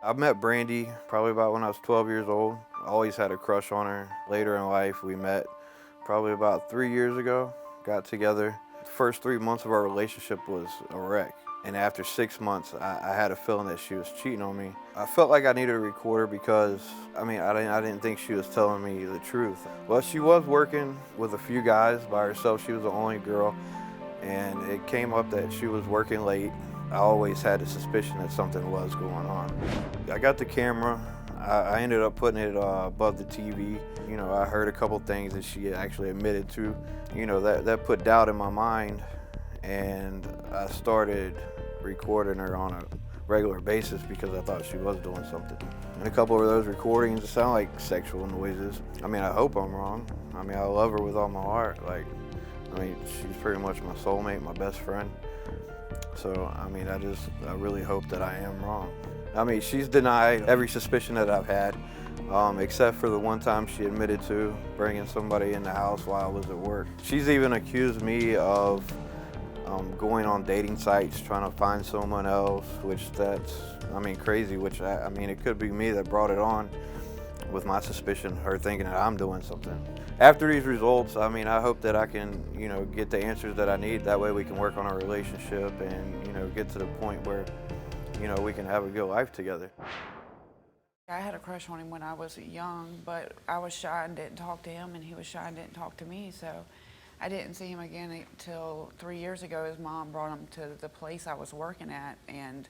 I met Brandy probably about when I was 12 years old. I always had a crush on her. Later in life, we met probably about 3 years ago, got together. The first 3 months of our relationship was a wreck. And after 6 months, I had a feeling that she was cheating on me. I felt like I needed a recorder because, I didn't think she was telling me the truth. Well, she was working with a few guys by herself. She was the only girl. And it came up that she was working late. I always had a suspicion that something was going on. I got the camera. I ended up putting it above the TV. You know, I heard a couple things that she actually admitted to. You know, that put doubt in my mind, and I started recording her on a regular basis because I thought she was doing something. And a couple of those recordings sound like sexual noises. I hope I'm wrong. I love her with all my heart. She's pretty much my soulmate, my best friend. So, I really hope that I am wrong. She's denied every suspicion that I've had, except for the one time she admitted to bringing somebody in the house while I was at work. She's even accused me of going on dating sites, trying to find someone else, which that's, crazy, which it could be me that brought it on with my suspicion, her thinking that I'm doing something. After these results, I hope that I can, get the answers that I need. That way we can work on our relationship and, get to the point where, we can have a good life together. I had a crush on him when I was young, but I was shy and didn't talk to him, and he was shy and didn't talk to me, so I didn't see him again until 3 years ago. His mom brought him to the place I was working at, and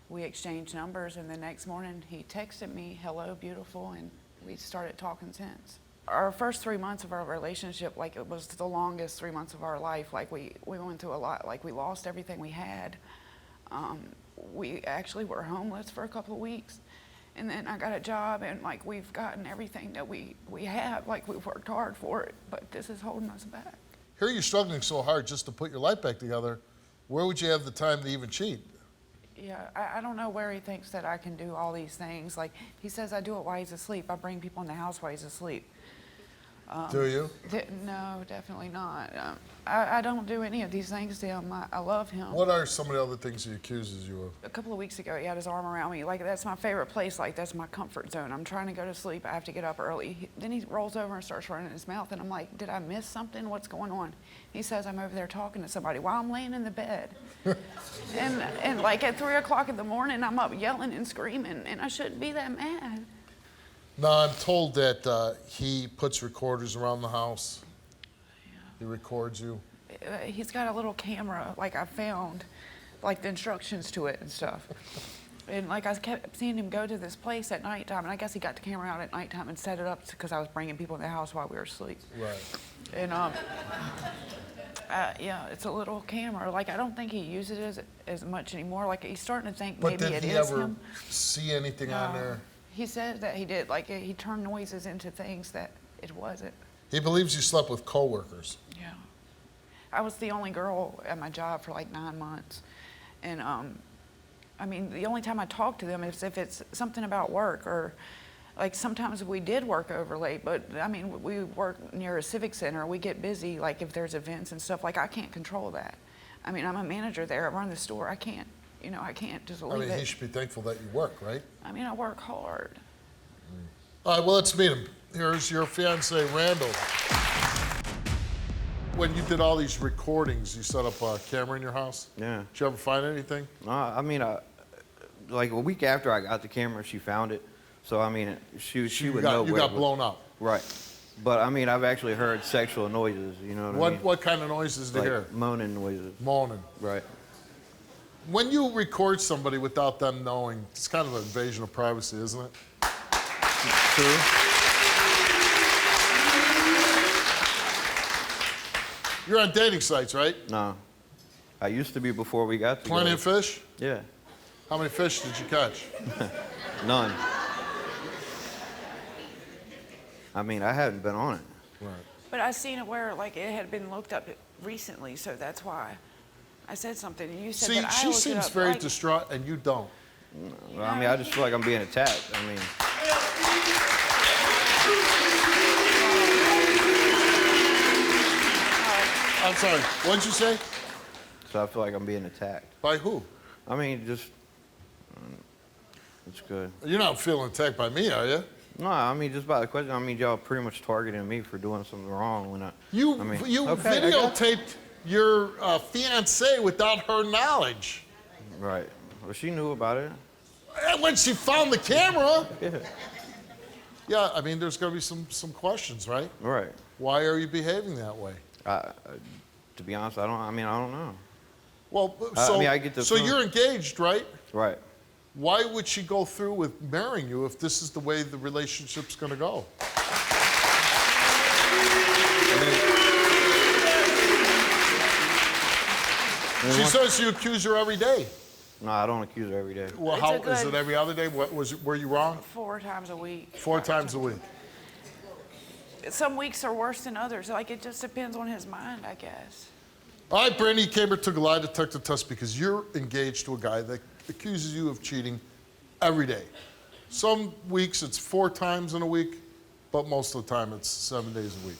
we exchanged numbers, and the next morning he texted me, "Hello, beautiful," and we started talking since. Our first 3 months of our relationship, it was the longest 3 months of our life. We went through a lot. We lost everything we had. We actually were homeless for a couple of weeks. And then I got a job, and we've gotten everything that we have. We've worked hard for it, but this is holding us back. Here you're struggling so hard just to put your life back together. Where would you have the time to even cheat? Yeah, I don't know where he thinks that I can do all these things. He says I do it while he's asleep. I bring people in the house while he's asleep. Do you? No, definitely not. I don't do any of these things to him. I love him. What are some of the other things he accuses you of? A couple of weeks ago, he had his arm around me. That's my favorite place. That's my comfort zone. I'm trying to go to sleep. I have to get up early. Then he rolls over and starts running his mouth, and I'm like, did I miss something? What's going on? He says I'm over there talking to somebody while I'm laying in the bed. and at 3 o'clock in the morning, I'm up yelling and screaming, and I shouldn't be that mad. Now, I'm told that he puts recorders around the house. Yeah. He records you. He's got a little camera, I found, the instructions to it and stuff. And I kept seeing him go to this place at nighttime, and I guess he got the camera out at nighttime and set it up because I was bringing people in the house while we were asleep. Right. And yeah, it's a little camera. I don't think he uses it as much anymore. He's starting to think But maybe did it he is ever him. see anything on there? He said that he did. He turned noises into things that it wasn't. He believes you slept with coworkers. Yeah. I was the only girl at my job for 9 months. And the only time I talk to them is if it's something about work, or sometimes we did work over late, but we work near a civic center. We get busy, if there's events and stuff. I can't control that. I'm a manager there. I run the store. I can't just leave it. He should be thankful that you work, right? I work hard. All right, well, let's meet him. Here's your fiance, Randall. When you did all these recordings, you set up a camera in your house? Yeah. Did you ever find anything? A week after I got the camera, she found it. So, she would know. You got blown up. Right. But, I've actually heard sexual noises, you know what I mean? What kind of noises do you hear? Moaning noises. Moaning. Right. When you record somebody without them knowing, it's kind of an invasion of privacy, isn't it? True. You're on dating sites, right? No. I used to be before we got together. Plenty of fish? Yeah. How many fish did you catch? None. I hadn't been on it. Right. But I seen it where it had been looked up recently, so that's why I said something. And you said See, that I she looked it seems up, very distraught, and you don't. Well, I just feel like I'm being attacked. I'm sorry, what did you say? So I feel like I'm being attacked. By who? Just It's good. You're not feeling attacked by me, are you? No, I mean, just by the question, I mean, y'all pretty much targeting me for doing something wrong when You okay, videotaped your fiance without her knowledge. Right. Well, she knew about it. And when she found the camera. Yeah. Yeah, I mean, there's going to be some questions, right? Right. Why are you behaving that way? To be honest, I don't know. Well, I mean, I get the so feeling. you're engaged, right? Right. Why would she go through with marrying you if this is the way the relationship's going to go? She says you accuse her every day. No, I don't accuse her every day. Well, It's how a good- is it every other day? Were you wrong? 4 times a week. 4 times a week. Some weeks are worse than others. Like, it just depends on his mind, I guess. All right, Brandy, you came here, took a lie detector test because you're engaged to a guy that accuses you of cheating every day. Some weeks it's 4 times in a week, but most of the time it's 7 days a week.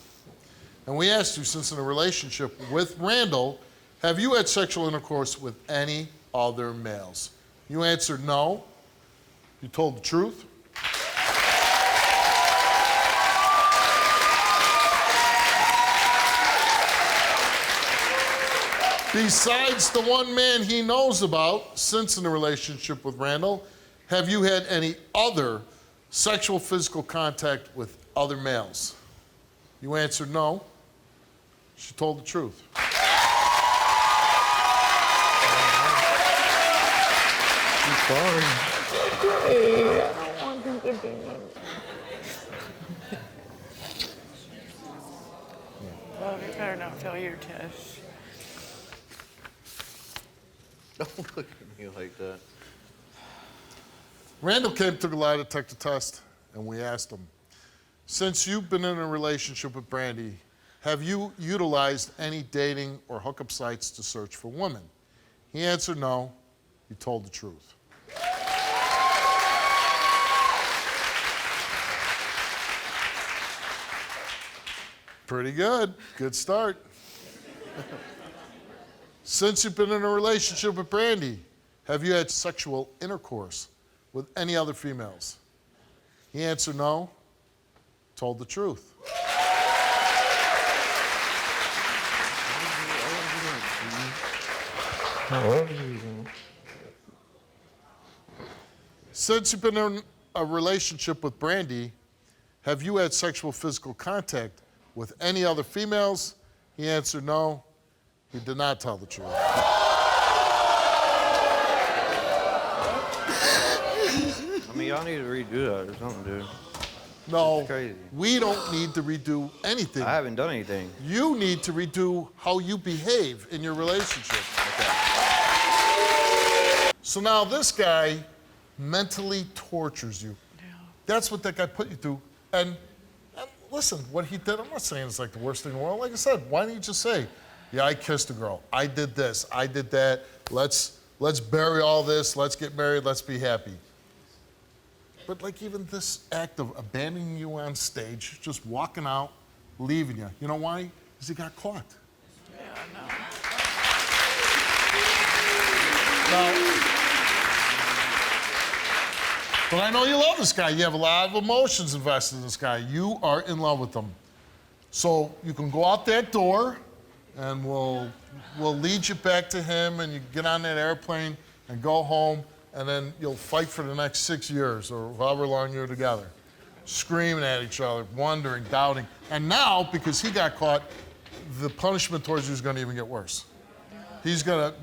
And we asked you, since in a relationship with Randall, have you had sexual intercourse with any other males? You answered no. You told the truth. Besides the one man he knows about, since in a relationship with Randall, have you had any other sexual physical contact with other males? You answered no. She told the truth. I'm sorry. I don't want to continue. Well, you better not fail your test. Don't look at me like that. Randall came to the lie detector test, and we asked him, since you've been in a relationship with Brandy, have you utilized any dating or hookup sites to search for women? He answered no. He told the truth. Pretty good. Good start. Since you've been in a relationship with Brandy, have you had sexual intercourse with any other females? He answered no, told the truth. Since you've been in a relationship with Brandy, have you had sexual physical contact with any other females? He answered no. He did not tell the truth. I mean, y'all need to redo that or something, dude. No, That's crazy. we don't need to redo anything. I haven't done anything. You need to redo how you behave in your relationship. Okay. So now this guy mentally tortures you. Yeah. That's what that guy put you through. And listen, what he did, I'm not saying it's like the worst thing in the world. Like I said, why don't you just say, yeah, I kissed a girl. I did this. I did that. Let's bury all this. Let's get married. Let's be happy. But like even this act of abandoning you on stage, just walking out, leaving you. You know why? Because he got caught. Yeah, I know. But I know you love this guy. You have a lot of emotions invested in this guy. You are in love with him. So you can go out that door, and we'll lead you back to him, and you get on that airplane and go home, and then you'll fight for the next 6 years or however long you're together, screaming at each other, wondering, doubting. And now, because he got caught, the punishment towards you is going to even get worse. He's gonna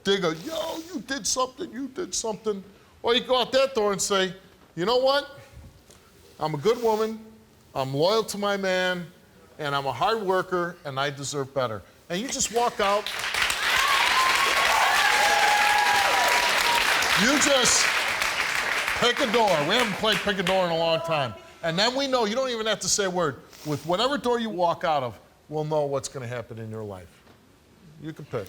dig a, yo, you did something. Or you go out that door and say, you know what? I'm a good woman, I'm loyal to my man, and I'm a hard worker, and I deserve better. And you just walk out. You just pick a door. We haven't played pick a door in a long time. And then we know, you don't even have to say a word. With whatever door you walk out of, we'll know what's gonna happen in your life. You can pick.